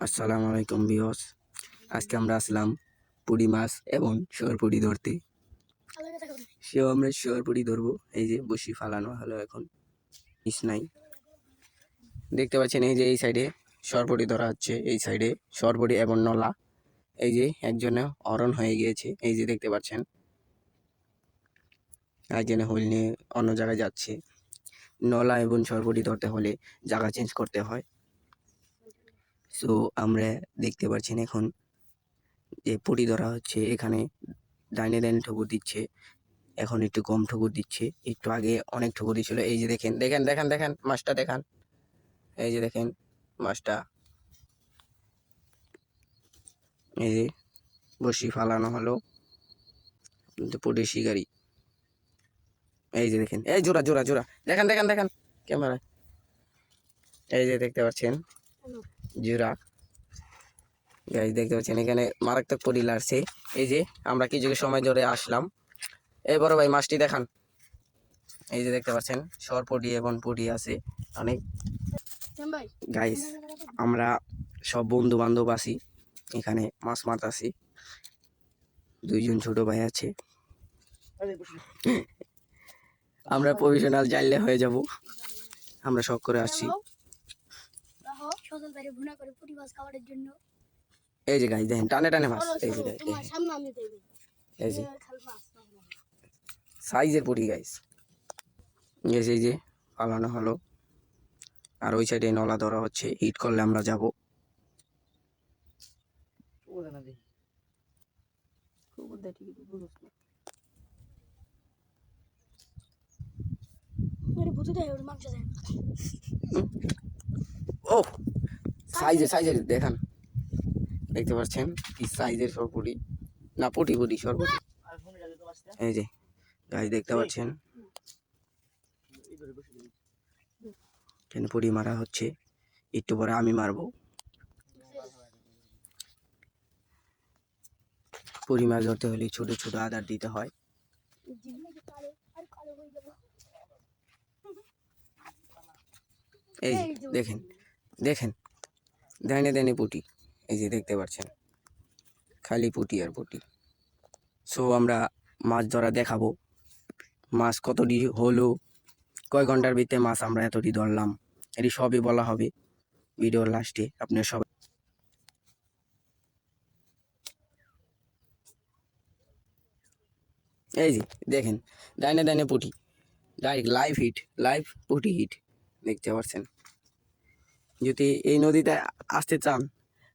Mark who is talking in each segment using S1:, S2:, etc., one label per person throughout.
S1: আসসালামু আলাইকুম ভিউয়ার্স। আজকে আমরা আসলাম পুঁটি মাছ এবং শুয়োরপুঁটি ধরতে। আমরা শুয়োরপুঁটি ধরবো। এই যে বসি ফালানো হলো এখন, ইস নাই দেখতে পাচ্ছেন। এই যে এই সাইডে শুয়োরপুঁটি ধরা হচ্ছে, এই সাইডে শুয়োরপুঁটি এবং নলা। এই যে একজনে অরণ হয়ে গিয়েছে, এই যে দেখতে পাচ্ছেন। একজনে হুইল নিয়ে অন্য জায়গায় যাচ্ছে। নলা এবং শুয়োরপুঁটি ধরতে হলে জায়গা চেঞ্জ করতে হয়। সো আমরা দেখতে পাচ্ছেন এখন যে পুঁটি ধরা হচ্ছে। এখানে ডাইনে ডাইনে ঠুকুর দিচ্ছে, এখন একটু কম ঠুকুর দিচ্ছে, একটু আগে অনেক ঠুকুর দিচ্ছিল। এই যে দেখেন দেখেন দেখেন দেখেন মাছটা দেখান, এই যে দেখেন মাছটা, এই যে বসি ফালানো হলো কিন্তু পুঁটি শিকারি। এই যে দেখেন, এই জোড়া জোড়া জোড়া দেখেন দেখেন দেখেন ক্যামেরায়, এই যে দেখতে পাচ্ছেন জোড়া। গাইস দেখতে পাচ্ছেন এখানে মারাত্মক পুঁটি লাগছে। এই যে আমরা কিছু সময় ধরে আসলাম। এই বড় ভাই মাছটি দেখান। এই যে দেখতে পাচ্ছেন সরপুঁটি এবং পুঁটি আছে অনেক। গাইস আমরা সব বন্ধু বান্ধব আছি এখানে, মাছ মারতাছি। দুইজন ছোট ভাই আছে, আমরা প্রফেশনাল জাইলে হয়ে যাব। আমরা শখ করে আসছি। এই যে গাইস দেখেন টানে টানে মাছ, এই যে এই যে সাইজের পুঁটি গাইস। এই যে পালানো হলো, আর ওই সাইডে নলা ধরা হচ্ছে। হিট করলে আমরা যাব। ও সাইজের সাইজের দেখান, দেখতে পাচ্ছেন কি সাইজের সরপুটি, না পুঁটি পুঁটি সরপুটি। এই যে গাইস দেখতে পাচ্ছেন এখানে পুঁটি মারা হচ্ছে, একটু পরে আমি মারবো। পুঁটি মাছ ধরতে হলে ছোট ছোট আদার দিতে হয়। এই যে দেখেন দেখেন ডাইনে ডাইনে পুঁটি, এই যে দেখতে পাচ্ছেন খালি পুঁটি আর পুঁটি। সো আমরা মাছ ধরা দেখাবো, মাছ কতটি হলো, কয় ঘন্টার ভিতরে মাছ আমরা এতটি ধরলাম, এটি সবই বলা হবে ভিডিওর লাস্টে। আপনার সব এই যে দেখেন ডাইনে ডাইনে পুঁটি, ডাইরেক্ট লাইভ হিট, লাইভ পুঁটি হিট দেখতে পাচ্ছেন। যদি এই নদীতে আসতে চান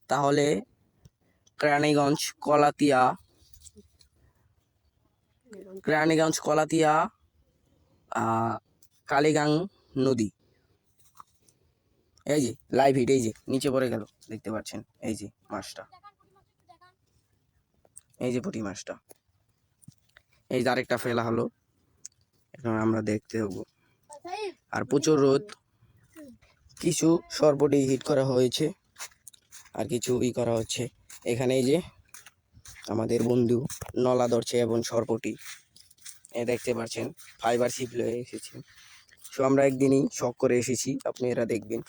S1: তাহলে কেরানীগঞ্জ কলাতিয়া কালীগাং নদী। এই যে লাইভ হিট, এই যে নিচে পড়ে গেল দেখতে পাচ্ছেন। এই যে মাছটা, এই যে পুঁটি মাছটা, এই যে আরেকটা ফেলা হলো, এখন আমরা দেখতে হবো। আর প্রচুর রোদ, কিছু সরপুঁটি হিট করা হয়েছে আর কিছু করা হচ্ছে। এখানে এই যে আমাদের বন্ধু নলা ধরছে এবং সরপুঁটি, এ দেখতে পাচ্ছেন ফাইবার ছিপ লয়ে এসেছে। সো আমরা একদিনই শখ করে এসেছি, আপনারা দেখবেন।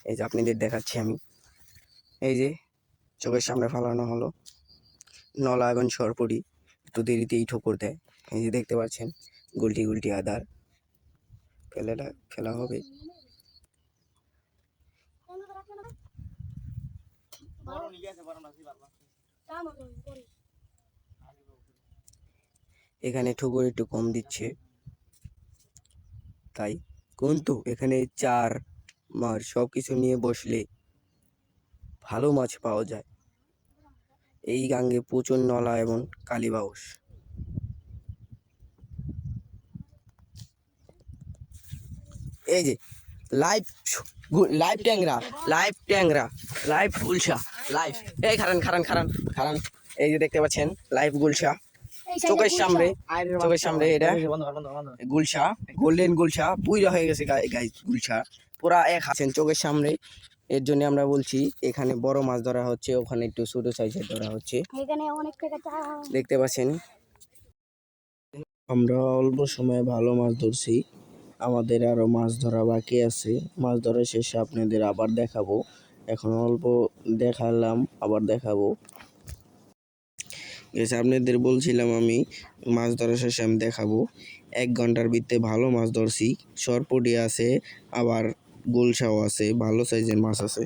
S1: এই যে আপনাদের দেখাচ্ছি আমি, এই যে চোখের সামনে ফালানো হলো নলা এবং সরপুঁটি, একটু দেরিতেই ঠোকর দেয়। এই যে দেখতে পাচ্ছেন গুলটি গুলটি আদার ফেলা হবে। এখানে ঠুকুর একটু কম দিচ্ছে তাই, কিন্তু এখানে চার মাছ সব কিছু নিয়ে বসলে ভালো মাছ পাওয়া যায়। এই গাঙ্গে প্রচুর নলা এবং কালীবাউস। এই যে লাইভ লাইভ ট্যাংরা, লাইভ ট্যাংরা, লাইভ গুলশা, লাইভ। এই খারান খারান খারান খারান, এই যে দেখতে পাচ্ছেন লাইভ গুলশা চোখের সামনে, চোখের সামনে। এটা গুলশা, গোল্ডেন গুলশা, বুইরা হয়ে গেছে গাইস গুলশা, পুরা এক আছেন চোখের সামনে। এর জন্য আমরা বলছি এখানে বড় মাছ ধরা হচ্ছে, ওখানে একটু ছোট সাইজের ধরা হচ্ছে। দেখতে পাচ্ছেন আমরা অল্প সময়ে ভালো মাছ ধরছি, আমাদের আরো মাছ ধরা বাকি আছে। মাছ ধরা শেষে আপনাদের আবার দেখাবো এখন অল্প দেখালাম, আবার দেখাবো। আপনাদের বলছিলাম আমি মাছ ধরা শেষে আমি দেখাবো। 1 ঘন্টার ভিতরে ভালো মাছ ধরছি, সরপুঁটি আছে, আবার গুলশাও আছে, ভালো সাইজের মাছ আছে।